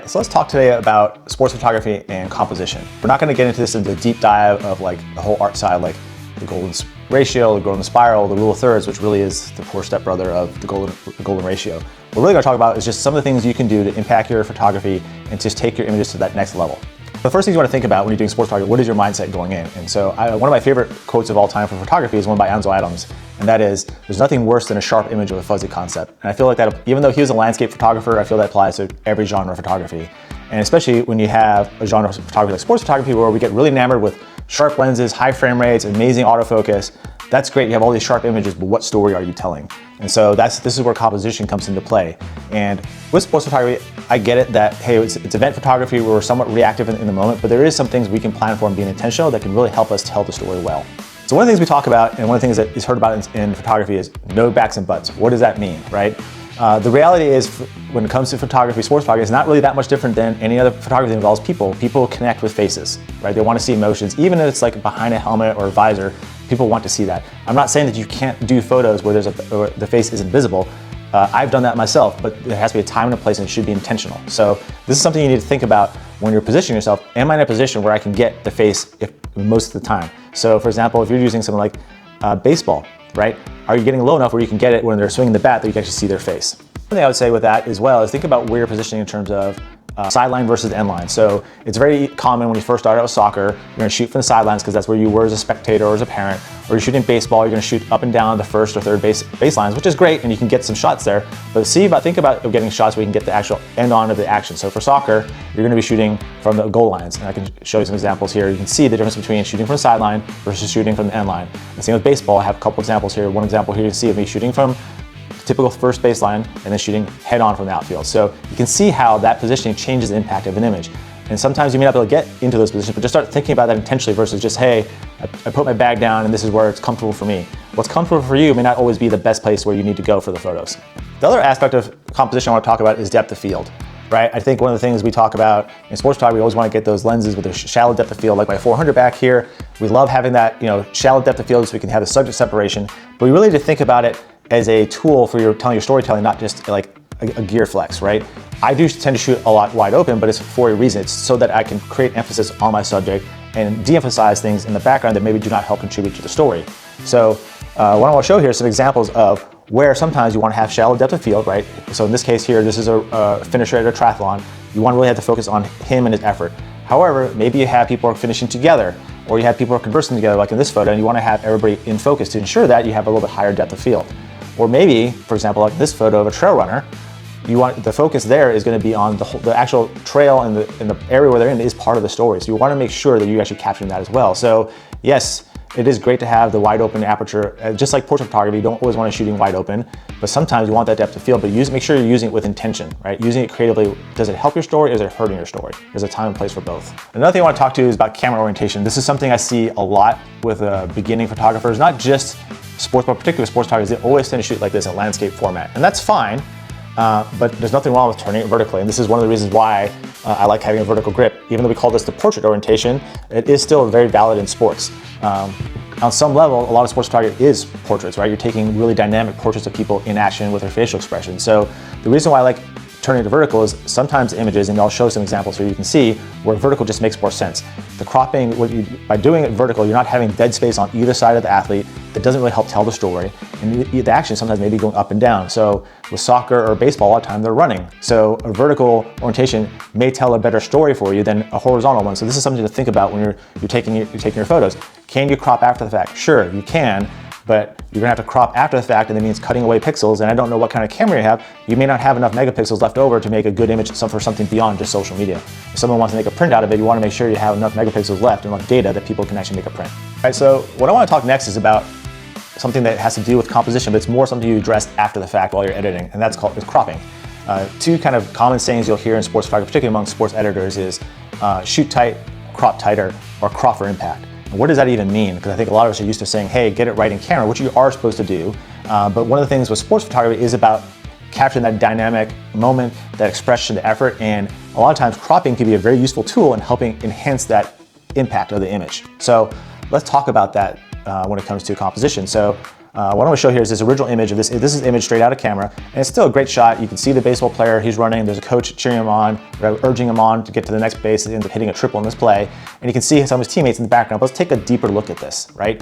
right, so let's talk today about sports photography and composition. We're not going to get into this into a deep dive of like the whole art side, like the golden ratio, the golden spiral, the rule of thirds, which really is the poor stepbrother of the golden ratio. What we're really going to talk about is just some of the things you can do to impact your photography and just take your images to that next level. The first thing you want to think about when you're doing sports photography, what is your mindset going in? And so one of my favorite quotes of all time for photography is one by Ansel Adams, and that is, there's nothing worse than a sharp image of a fuzzy concept. And I feel like that, even though he was a landscape photographer, I feel that applies to every genre of photography. And especially when you have a genre of photography like sports photography where we get really enamored with sharp lenses, high frame rates, amazing autofocus. That's great, you have all these sharp images, but what story are you telling? And so this is where composition comes into play. And with sports photography, I get it that, hey, it's event photography where we're somewhat reactive in the moment, but there is some things we can plan for and be intentional that can really help us tell the story well. So one of the things we talk about, and one of the things that is heard about in photography is no backs and buts. What does that mean, right? The reality is, when it comes to photography, sports photography, it's not really that much different than any other photography that involves people. People connect with faces, right? They want to see emotions, even if it's like behind a helmet or a visor. People want to see that. I'm not saying that you can't do photos where the face isn't visible. I've done that myself, but there has to be a time and a place, and it should be intentional. So this is something you need to think about when you're positioning yourself. Am I in a position where I can get the face most of the time? So for example, if you're using something like baseball, right? Are you getting low enough where you can get it when they're swinging the bat that you can actually see their face? One thing I would say with that as well is think about where you're positioning in terms of sideline versus end line. So it's very common when you first start out with soccer, you're going to shoot from the sidelines because that's where you were as a spectator or as a parent. Or you're shooting baseball, you're going to shoot up and down the first or third baselines, which is great, and you can get some shots there. But think about getting shots where you can get the actual end on of the action. So for soccer, you're going to be shooting from the goal lines. And I can show you some examples here. You can see the difference between shooting from the sideline versus shooting from the end line. The same with baseball. I have a couple examples here. One example here you can see of me shooting from typical first baseline and then shooting head on from the outfield. So you can see how that positioning changes the impact of an image. And sometimes you may not be able to get into those positions, but just start thinking about that intentionally versus just, hey, I put my bag down and this is where it's comfortable for me. What's comfortable for you may not always be the best place where you need to go for the photos. The other aspect of composition I want to talk about is depth of field, right? I think one of the things we talk about in sports photography, we always want to get those lenses with a shallow depth of field, like my 400 back here. We love having that, shallow depth of field so we can have the subject separation, but we really need to think about it as a tool for telling your storytelling, not just like a gear flex, right? I do tend to shoot a lot wide open, but it's for a reason. It's so that I can create emphasis on my subject and de-emphasize things in the background that maybe do not help contribute to the story. So what I want to show here is some examples of where sometimes you want to have shallow depth of field, right? So in this case here, this is a finisher at a triathlon. You want to really have to focus on him and his effort. However, maybe you have people finishing together, or you have people conversing together, like in this photo, and you want to have everybody in focus to ensure that you have a little bit higher depth of field. Or maybe, for example, like this photo of a trail runner, the focus there is going to be on the actual trail and the area where they're in is part of the story. So you want to make sure that you're actually capturing that as well. So yes, it is great to have the wide open aperture. Just like portrait photography, you don't always want to shoot wide open, but sometimes you want that depth of field, but make sure you're using it with intention, right? Using it creatively. Does it help your story or is it hurting your story? There's a time and place for both. Another thing I want to talk to you is about camera orientation. This is something I see a lot with beginning photographers, not just sports, but particularly sports photographers. They always tend to shoot like this in landscape format, and that's fine. But there's nothing wrong with turning it vertically, and this is one of the reasons why I like having a vertical grip. Even though we call this the portrait orientation, it is still very valid in sports. On some level, a lot of sports photography is portraits, right? You're taking really dynamic portraits of people in action with their facial expression. So the reason why I like turning it to vertical is sometimes images, and I'll show some examples here you can see, where vertical just makes more sense. The cropping, by doing it vertical, you're not having dead space on either side of the athlete. That doesn't really help tell the story. And the action sometimes may be going up and down. So with soccer or baseball, a lot of time they're running. So a vertical orientation may tell a better story for you than a horizontal one. So this is something to think about when you're taking your photos. Can you crop after the fact? Sure, you can. But you're gonna have to crop after the fact, and that means cutting away pixels, and I don't know what kind of camera you have. You may not have enough megapixels left over to make a good image for something beyond just social media. If someone wants to make a print out of it, you wanna make sure you have enough megapixels left and enough data that people can actually make a print. All right, so what I wanna talk next is about something that has to do with composition, but it's more something you address after the fact while you're editing, and that's called cropping. Two kind of common sayings you'll hear in sports photography, particularly among sports editors, is shoot tight, crop tighter, or crop for impact. And what does that even mean? Because I think a lot of us are used to saying, hey, get it right in camera, which you are supposed to do. But one of the things with sports photography is about capturing that dynamic moment, that expression, the effort, and a lot of times cropping can be a very useful tool in helping enhance that impact of the image. So let's talk about that when it comes to composition. So What I'm going to show here is this original image of this. This is an image straight out of camera, and it's still a great shot. You can see the baseball player, he's running, there's a coach cheering him on, urging him on to get to the next base, and ends up hitting a triple in this play. And you can see some of his teammates in the background. But let's take a deeper look at this, right?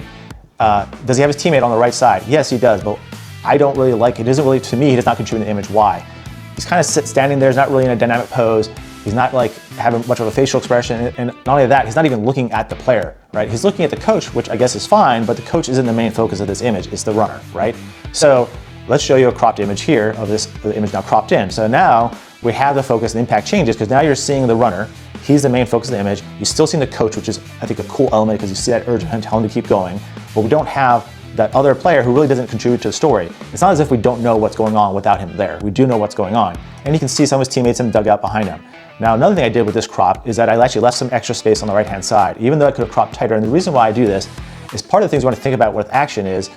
Does he have his teammate on the right side? Yes, he does, but I don't really like it. It isn't really, to me, he does not contribute to the image. Why? He's kind of standing there, he's not really in a dynamic pose. He's not like having much of a facial expression, and not only that, he's not even looking at the player, right? He's looking at the coach, which I guess is fine, but the coach isn't the main focus of this image, it's the runner, right? So let's show you a cropped image here of this, the image now cropped in. So now we have the focus and impact changes because now you're seeing the runner, he's the main focus of the image. You're still seeing the coach, which is, I think, a cool element because you see that urge of him telling him to keep going, but we don't have that other player who really doesn't contribute to the story. It's not as if we don't know what's going on without him there. We do know what's going on. And you can see some of his teammates in the dugout behind him. Now, another thing I did with this crop is that I actually left some extra space on the right-hand side, even though I could have cropped tighter. And the reason why I do this is part of the things we want to think about with action is,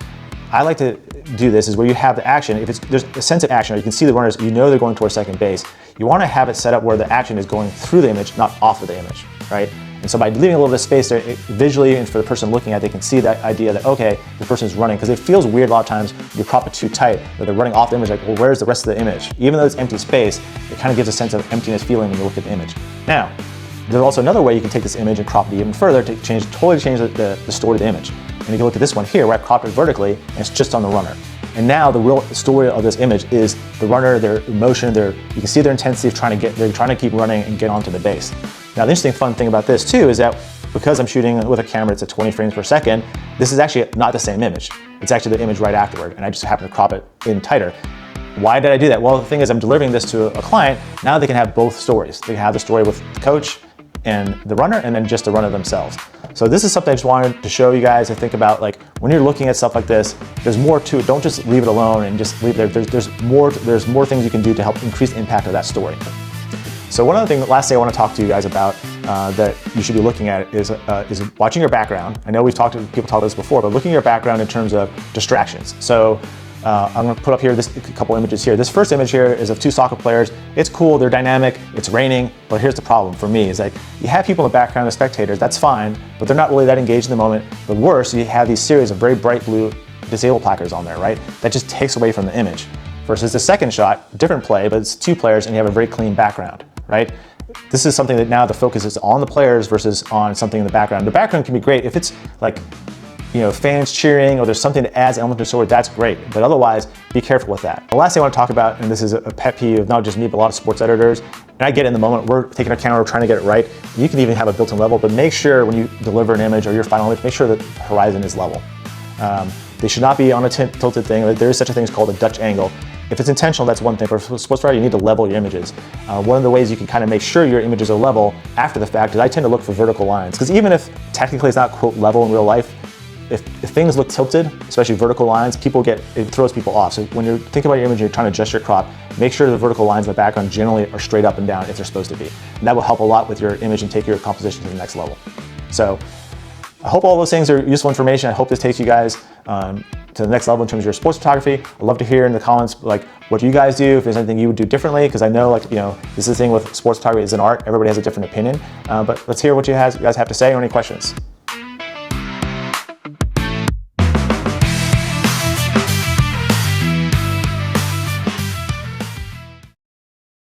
I like to do this is where you have the action, if there's a sense of action, or you can see the runners, you know they're going towards second base, you want to have it set up where the action is going through the image, not off of the image, right? And so by leaving a little bit of space there, visually and for the person looking at it, they can see that idea that, okay, the person is running, because it feels weird a lot of times you crop it too tight, where they're running off the image, like, well, where's the rest of the image? Even though it's empty space, it kind of gives a sense of emptiness feeling when you look at the image. Now, there's also another way you can take this image and crop it even further to totally change the story of the image. And you can look at this one here, where I've cropped it vertically, and it's just on the runner. And now the real story of this image is the runner, their emotion, you can see their intensity of they're trying to keep running and get onto the base. Now, the interesting fun thing about this too is that because I'm shooting with a camera that's at 20 frames per second, this is actually not the same image. It's actually the image right afterward, and I just happen to crop it in tighter. Why did I do that? Well, the thing is, I'm delivering this to a client, now they can have both stories. They can have the story with the coach and the runner, and then just the runner themselves. So this is something I just wanted to show you guys to think about, like, when you're looking at stuff like this, there's more to it. Don't just leave it alone and just leave it there. There's more things you can do to help increase the impact of that story. So one other thing, last thing I want to talk to you guys about that you should be looking at is watching your background. I know people talked about this before, but looking at your background in terms of distractions. So I'm going to put up here a couple images here. This first image here is of two soccer players. It's cool, they're dynamic, it's raining, but here's the problem for me is like, you have people in the background as spectators, that's fine, but they're not really that engaged in the moment. But worse, you have these series of very bright blue disabled placards on there, right? That just takes away from the image. Versus the second shot, different play, but it's two players and you have a very clean background, right? This is something that now the focus is on the players versus on something in the background. The background can be great if it's like, fans cheering or there's something that adds element to the story, that's great. But otherwise, be careful with that. The last thing I want to talk about, and this is a pet peeve of not just me, but a lot of sports editors, and I get it in the moment, we're taking our camera, we're trying to get it right. You can even have a built-in level, but make sure when you deliver an image or your final image, make sure that the horizon is level. They should not be on a tilted thing. There is such a thing as called a Dutch angle. If it's intentional, that's one thing, but for sports writer, you need to level your images. One of the ways you can kind of make sure your images are level after the fact is I tend to look for vertical lines, because even if technically it's not, quote, level in real life, if things look tilted, especially vertical lines, it throws people off. So when you're thinking about your image and you're trying to adjust your crop, make sure the vertical lines in the background generally are straight up and down if they're supposed to be. And that will help a lot with your image and take your composition to the next level. So I hope all those things are useful information. I hope this takes you guys to the next level in terms of your sports photography. I'd love to hear in the comments, like, what you guys do, if there's anything you would do differently, because I know, this is the thing with sports photography, is an art. Everybody has a different opinion. But let's hear what you guys have to say or any questions.